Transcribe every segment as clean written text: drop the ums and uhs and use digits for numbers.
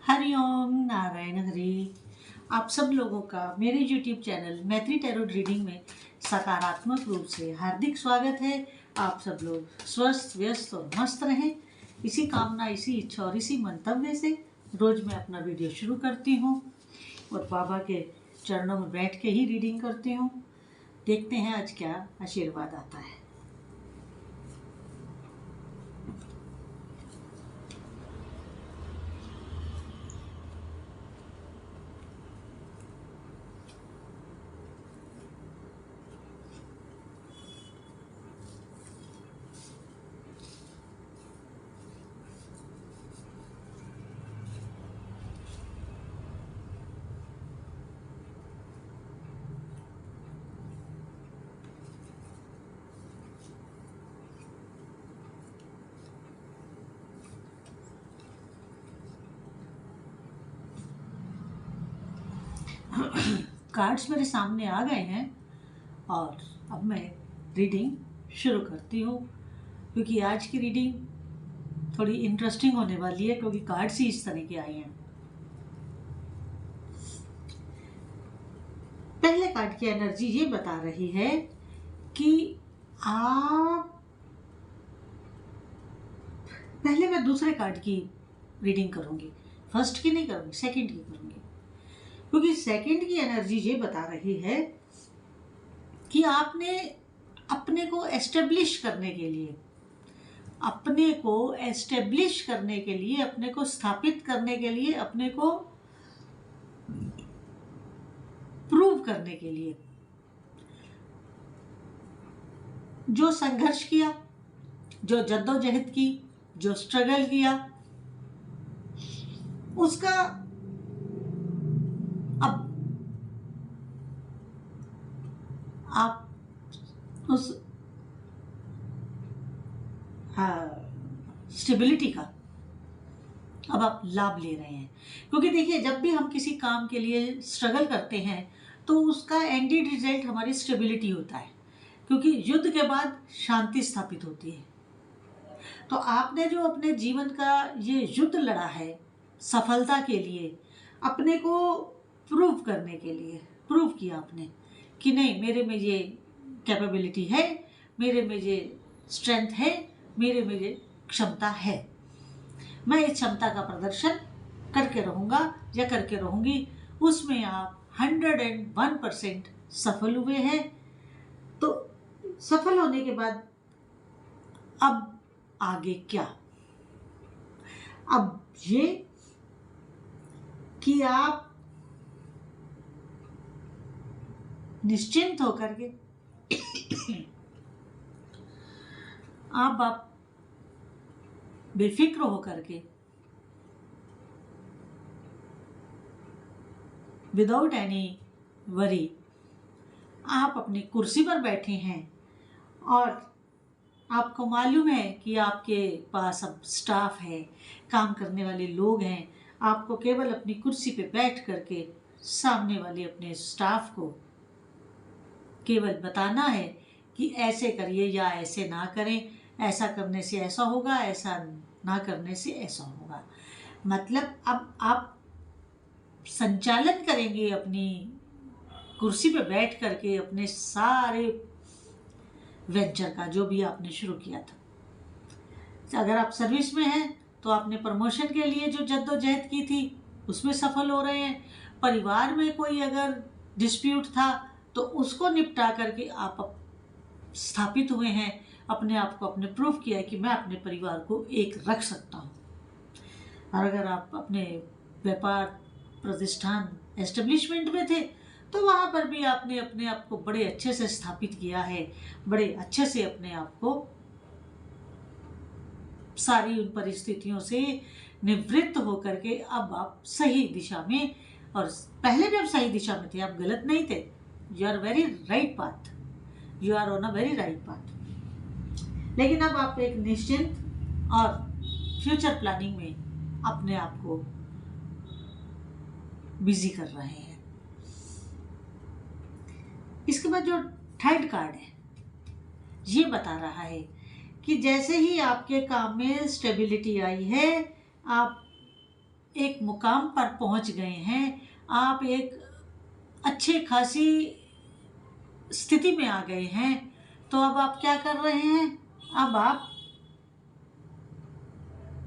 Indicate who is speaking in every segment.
Speaker 1: हरिओम नारायण हरि। आप सब लोगों का मेरे YouTube चैनल मैत्री टैरो रीडिंग में सकारात्मक रूप से हार्दिक स्वागत है। आप सब लोग स्वस्थ व्यस्त और मस्त रहें, इसी कामना, इसी इच्छा और इसी मंतव्य से रोज मैं अपना वीडियो शुरू करती हूँ और बाबा के चरणों में बैठ के ही रीडिंग करती हूँ। देखते हैं आज क्या आशीर्वाद आता है। कार्ड्स मेरे सामने आ गए हैं और अब मैं रीडिंग शुरू करती हूँ, क्योंकि आज की रीडिंग थोड़ी इंटरेस्टिंग होने वाली है, क्योंकि कार्ड्स ही इस तरह के आए हैं। पहले कार्ड की एनर्जी ये बता रही है कि आप, पहले मैं दूसरे कार्ड की रीडिंग करूंगी, फर्स्ट की नहीं करूंगी, सेकंड की करूंगी, क्योंकि सेकंड की एनर्जी ये बता रही है कि आपने अपने को एस्टेब्लिश करने के लिए, अपने को एस्टेब्लिश करने के लिए, अपने को स्थापित करने के लिए, अपने को प्रूव करने के लिए जो संघर्ष किया, जो जद्दोजहद की, जो स्ट्रगल किया, उसका अब आप उस स्टेबिलिटी का अब आप लाभ ले रहे हैं। क्योंकि देखिए, जब भी हम किसी काम के लिए स्ट्रगल करते हैं तो उसका एंडेड रिजल्ट हमारी स्टेबिलिटी होता है, क्योंकि युद्ध के बाद शांति स्थापित होती है। तो आपने जो अपने जीवन का ये युद्ध लड़ा है सफलता के लिए, अपने को प्रूव करने के लिए, प्रूव किया आपने कि नहीं, मेरे में ये कैपेबिलिटी है, मेरे में ये स्ट्रेंथ है, मेरे में ये क्षमता है, मैं इस क्षमता का प्रदर्शन करके रहूँगा या करके रहूँगी। उसमें आप 101% सफल हुए हैं। तो सफल होने के बाद अब आगे क्या? अब ये कि आप निश्चिंत होकर के आप बेफिक्र होकर के, विदाउट एनी वरी, आप अपनी कुर्सी पर बैठे हैं और आपको मालूम है कि आपके पास अब स्टाफ है, काम करने वाले लोग हैं। आपको केवल अपनी कुर्सी पे बैठ करके सामने वाले अपने स्टाफ को केवल बताना है कि ऐसे करिए या ऐसे ना करें, ऐसा करने से ऐसा होगा, ऐसा ना करने से ऐसा होगा। मतलब अब आप संचालन करेंगे अपनी कुर्सी पे बैठ करके अपने सारे वेंचर का, जो भी आपने शुरू किया था। अगर आप सर्विस में हैं तो आपने प्रमोशन के लिए जो जद्दोजहद की थी उसमें सफल हो रहे हैं। परिवार में कोई अगर डिस्प्यूट था तो उसको निपटा करके आप स्थापित हुए हैं, अपने आप को अपने प्रूफ किया है कि मैं अपने परिवार को एक रख सकता हूँ। और अगर आप अपने व्यापार प्रतिष्ठान एस्टेब्लिशमेंट में थे तो वहाँ पर भी आपने अपने आप को बड़े अच्छे से स्थापित किया है, बड़े अच्छे से अपने आप को सारी उन परिस्थितियों से निवृत्त होकर के अब आप सही दिशा में, और पहले भी आप सही दिशा में थे, आप गलत नहीं थे। You are very right path, you are on a very right path. लेकिन अब आप एक निश्चिंत और फ्यूचर प्लानिंग में अपने आप को बिजी कर रहे हैं। इसके बाद जो थर्ड कार्ड है ये बता रहा है कि जैसे ही आपके काम में स्टेबिलिटी आई है, आप एक मुकाम पर पहुंच गए हैं, आप एक अच्छे खासी स्थिति में आ गए हैं। तो अब आप क्या कर रहे हैं? अब आप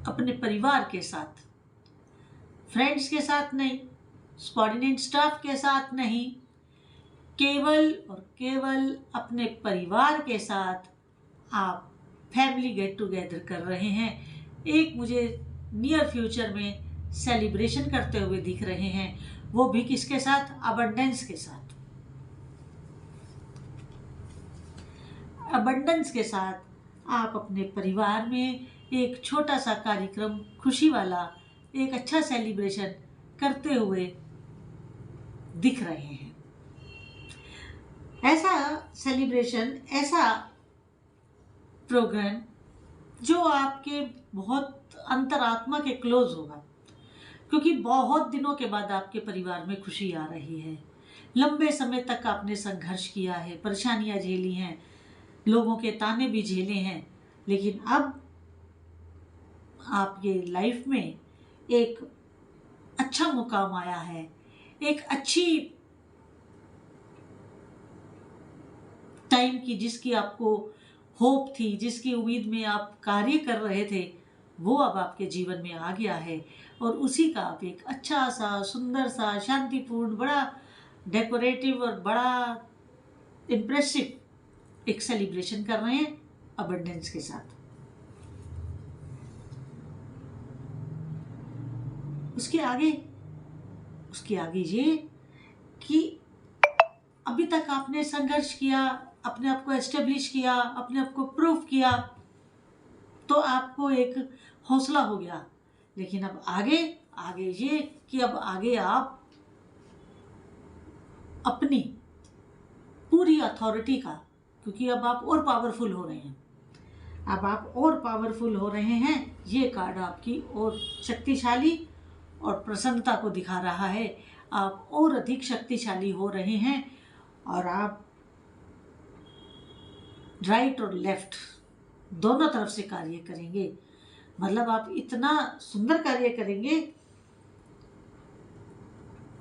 Speaker 1: अपने परिवार के साथ, फ्रेंड्स के साथ नहीं, सबऑर्डिनेट स्टाफ के साथ नहीं, केवल और केवल अपने परिवार के साथ आप फैमिली गेट टुगेदर कर रहे हैं। एक मुझे नियर फ्यूचर में सेलिब्रेशन करते हुए दिख रहे हैं, वो भी किसके साथ? अबंडेंस के साथ। अबंडेंस के साथ आप अपने परिवार में एक छोटा सा कार्यक्रम, खुशी वाला एक अच्छा सेलिब्रेशन करते हुए दिख रहे हैं। ऐसा सेलिब्रेशन, ऐसा प्रोग्राम जो आपके बहुत अंतरात्मा के क्लोज होगा, क्योंकि बहुत दिनों के बाद आपके परिवार में खुशी आ रही है। लंबे समय तक आपने संघर्ष किया है, परेशानियां झेली हैं, लोगों के ताने भी झेले हैं, लेकिन अब आपके लाइफ में एक अच्छा मुकाम आया है, एक अच्छी टाइम की जिसकी आपको होप थी, जिसकी उम्मीद में आप कार्य कर रहे थे, वो अब आपके जीवन में आ गया है। और उसी का आप एक अच्छा सा, सुंदर सा, शांतिपूर्ण, बड़ा डेकोरेटिव और बड़ा इम्प्रेसिव एक सेलिब्रेशन कर रहे हैं अबंडेंस के साथ। उसके आगे ये कि अभी तक आपने संघर्ष किया, अपने आप को एस्टेब्लिश किया, अपने आप को प्रूव किया, तो आपको एक हौसला हो गया। लेकिन अब आगे ये कि अब आगे आप अपनी पूरी अथॉरिटी का, क्योंकि अब आप और पावरफुल हो रहे हैं, ये कार्ड आपकी और शक्तिशाली और प्रसन्नता को दिखा रहा है। आप और अधिक शक्तिशाली हो रहे हैं और आप राइट और लेफ्ट दोनों तरफ से कार्य करेंगे। मतलब आप इतना सुंदर कार्य करेंगे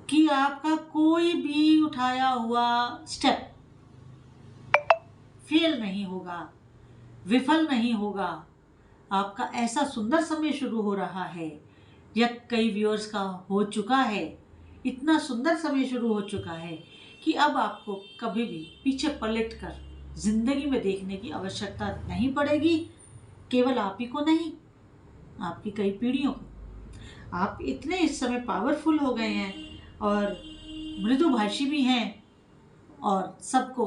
Speaker 1: कि आपका कोई भी उठाया हुआ स्टेप फेल नहीं होगा, विफल नहीं होगा। आपका ऐसा सुंदर समय शुरू हो रहा है, या कई व्यूअर्स का हो चुका है, इतना सुंदर समय शुरू हो चुका है कि अब आपको कभी भी पीछे पलट कर जिंदगी में देखने की आवश्यकता नहीं पड़ेगी। केवल आप ही को नहीं, आपकी कई पीढ़ियों को। आप इतने इस समय पावरफुल हो गए हैं और मृदुभाषी भी हैं और सबको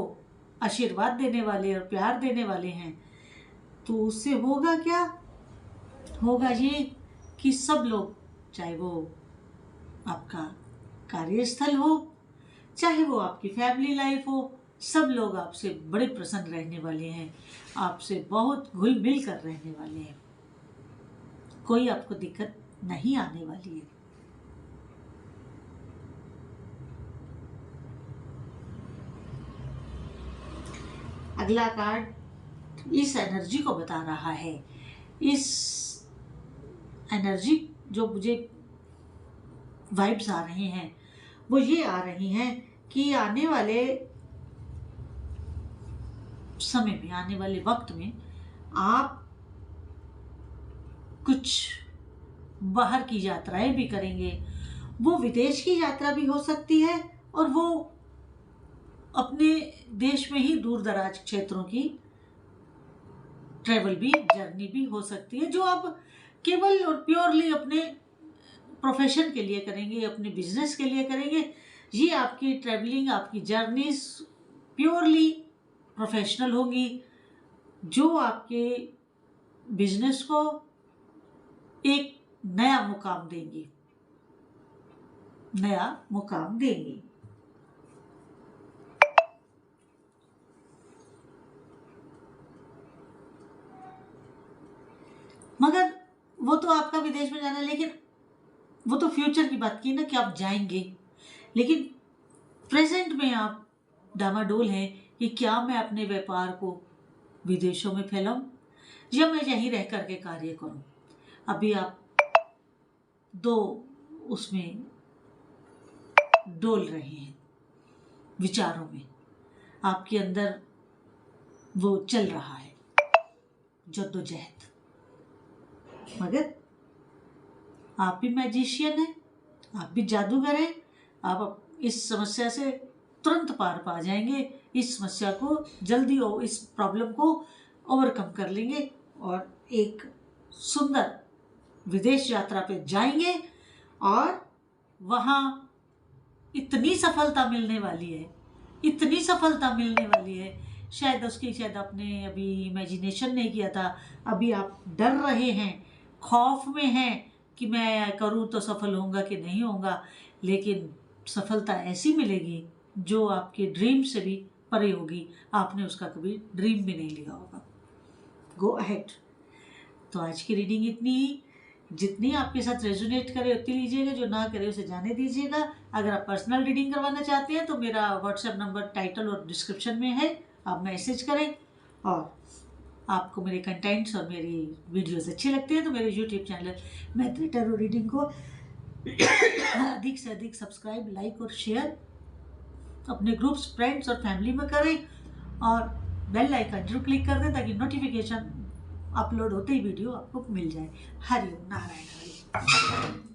Speaker 1: आशीर्वाद देने वाले और प्यार देने वाले हैं। तो उससे होगा क्या? होगा ये कि सब लोग, चाहे वो आपका कार्यस्थल हो, चाहे वो आपकी फैमिली लाइफ हो, सब लोग आपसे बड़े प्रसन्न रहने वाले हैं, आपसे बहुत घुल मिल कर रहने वाले हैं। कोई आपको दिक्कत नहीं आने वाली है। अगला कार्ड इस एनर्जी को बता रहा है। इस एनर्जी जो मुझे वाइब्स आ रहे हैं वो ये आ रही हैं कि आने वाले समय में, आने वाले वक्त में आप कुछ बाहर की यात्राएं भी करेंगे। वो विदेश की यात्रा भी हो सकती है और वो अपने देश में ही दूर दराज क्षेत्रों की ट्रैवल भी, जर्नी भी हो सकती है, जो आप केवल और प्योरली अपने प्रोफेशन के लिए करेंगे, अपने बिजनेस के लिए करेंगे। ये आपकी ट्रैवलिंग, आपकी जर्नीज प्योरली प्रोफेशनल होंगी, जो आपके बिजनेस को एक नया मुकाम देंगी, मगर वो तो आपका विदेश में जाना, लेकिन वो तो फ्यूचर की बात की ना कि आप जाएंगे। लेकिन प्रेजेंट में आप डामाडोल हैं कि क्या मैं अपने व्यापार को विदेशों में फैलाऊं या मैं यहीं रह करके कार्य करूं। अभी आप 2 उसमें डोल रहे हैं, विचारों में आपके अंदर वो चल रहा है जद्दोजहद। मगर आप भी मैजिशियन हैं, आप भी जादूगर हैं। आप इस समस्या से तुरंत पार पा जाएंगे, इस समस्या को जल्दी इस प्रॉब्लम को ओवरकम कर लेंगे और एक सुंदर विदेश यात्रा पे जाएंगे और वहाँ इतनी सफलता मिलने वाली है, इतनी सफलता मिलने वाली है, शायद आपने अभी इमेजिनेशन नहीं किया था। अभी आप डर रहे हैं, खौफ में हैं कि मैं करूँ तो सफल होऊंगा कि नहीं होऊंगा, लेकिन सफलता ऐसी मिलेगी जो आपके ड्रीम से भी परे होगी। आपने उसका कभी ड्रीम भी नहीं लिया होगा। Go ahead. तो आज की रीडिंग इतनी ही, जितनी आपके साथ रेजोनेट करे उतनी लीजिएगा, जो ना करे उसे जाने दीजिएगा। अगर आप पर्सनल रीडिंग करवाना चाहते हैं तो मेरा व्हाट्सएप नंबर टाइटल और डिस्क्रिप्शन में है, आप मैसेज करें। और आपको मेरे कंटेंट्स और मेरी वीडियोस अच्छे लगते हैं तो मेरे यूट्यूब चैनल मैत्री टैरो रीडिंग को अधिक से अधिक सब्सक्राइब, लाइक और शेयर अपने ग्रुप्स, फ्रेंड्स और फैमिली में करें और बेल आइकन जरूर क्लिक कर दें ताकि नोटिफिकेशन अपलोड होते ही वीडियो आपको मिल जाए। हरि ओम, नारायण हरि।